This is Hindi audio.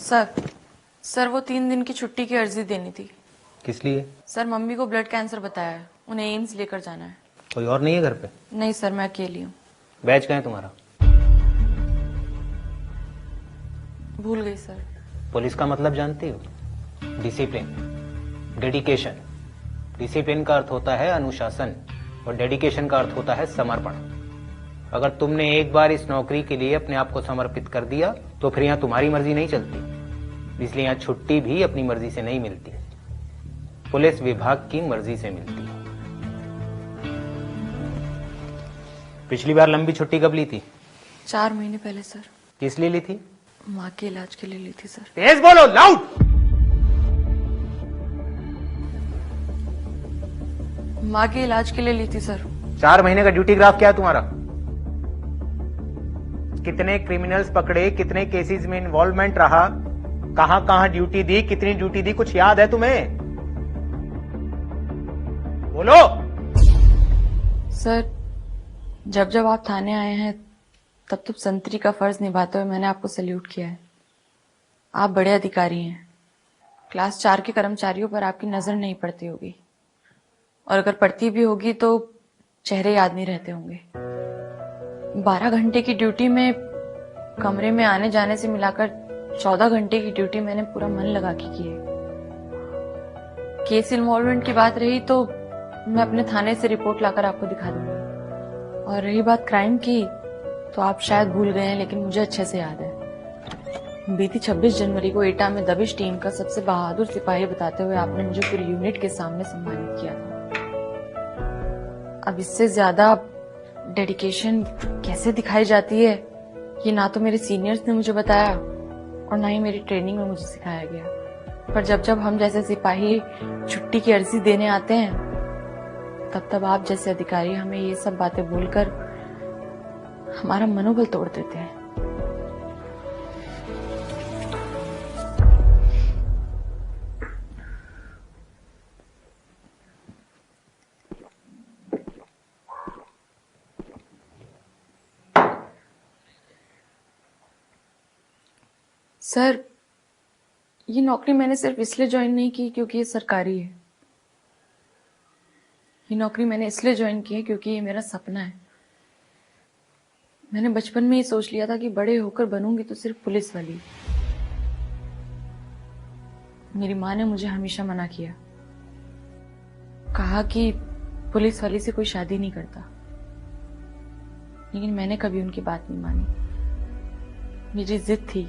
सर सर वो 3 दिन की छुट्टी की अर्जी देनी थी। किस लिए? सर मम्मी को ब्लड कैंसर बताया है, उन्हें एम्स लेकर जाना है। कोई और नहीं है घर पे? नहीं सर, मैं अकेली हूँ। बैच कहाँ है तुम्हारा? भूल गई सर। पुलिस का मतलब जानती हो? Discipline, dedication. डिसिप्लिन का अर्थ होता है अनुशासन और डेडिकेशन का अर्थ होता है समर्पण। अगर तुमने एक बार इस नौकरी के लिए अपने आप को समर्पित कर दिया तो फिर यहाँ तुम्हारी मर्जी नहीं चलती। इसलिए यहाँ छुट्टी भी अपनी मर्जी से नहीं मिलती, पुलिस विभाग की मर्जी से मिलती है। पिछली बार लंबी छुट्टी कब ली थी? 4 महीने पहले सर। किस लिए ली थी? माँ के इलाज के लिए ली थी सर। तेज बोलो, लाउड। माँ के इलाज के लिए ली थी सर। 4 महीने का ड्यूटी ग्राफ क्या है तुम्हारा? कितने क्रिमिनल्स पकड़े, कितने केसेस में इन्वॉल्वमेंट रहा, कहां कहां ड्यूटी दी, कितनी ड्यूटी दी, कुछ याद है तुम्हें? बोलो। सर जब जब आप थाने आए हैं तब तब संतरी का फर्ज निभाते हुए मैंने आपको सैल्यूट किया है। आप बड़े अधिकारी हैं। क्लास 4 के कर्मचारियों पर आपकी नजर नहीं पड़ती होगी, और अगर पड़ती भी होगी तो चेहरे याद नहीं रहते होंगे। 12 घंटे की ड्यूटी में कमरे में आने जाने से मिलाकर 14 घंटे की ड्यूटी मैंने पूरा मन लगा के की है। केस इन्वॉल्वमेंट की बात रही तो मैं अपने थाने से रिपोर्ट लाकर आपको दिखा दूंगी, और रही बात क्राइम की तो आप शायद भूल गए हैं, लेकिन मुझे अच्छे से याद है। बीती 26 जनवरी को एटा में दबिश टीम का सबसे बहादुर सिपाही बताते हुए आपने मुझे पूरी यूनिट के सामने सम्मानित किया था। अब इससे ज्यादा डेडिकेशन कैसे दिखाई जाती है ये ना तो मेरे सीनियर्स ने मुझे बताया और ना ही मेरी ट्रेनिंग में मुझे सिखाया गया। पर जब जब हम जैसे सिपाही छुट्टी की अर्जी देने आते हैं तब तब आप जैसे अधिकारी हमें ये सब बातें बोलकर हमारा मनोबल तोड़ देते हैं। सर ये नौकरी मैंने सिर्फ इसलिए ज्वाइन नहीं की क्योंकि ये सरकारी है। ये नौकरी मैंने इसलिए ज्वाइन की है क्योंकि ये मेरा सपना है। मैंने बचपन में ही सोच लिया था कि बड़े होकर बनूंगी तो सिर्फ पुलिस वाली। मेरी माँ ने मुझे हमेशा मना किया, कहा कि पुलिस वाली से कोई शादी नहीं करता, लेकिन मैंने कभी उनकी बात नहीं मानी। मेरी जिद थी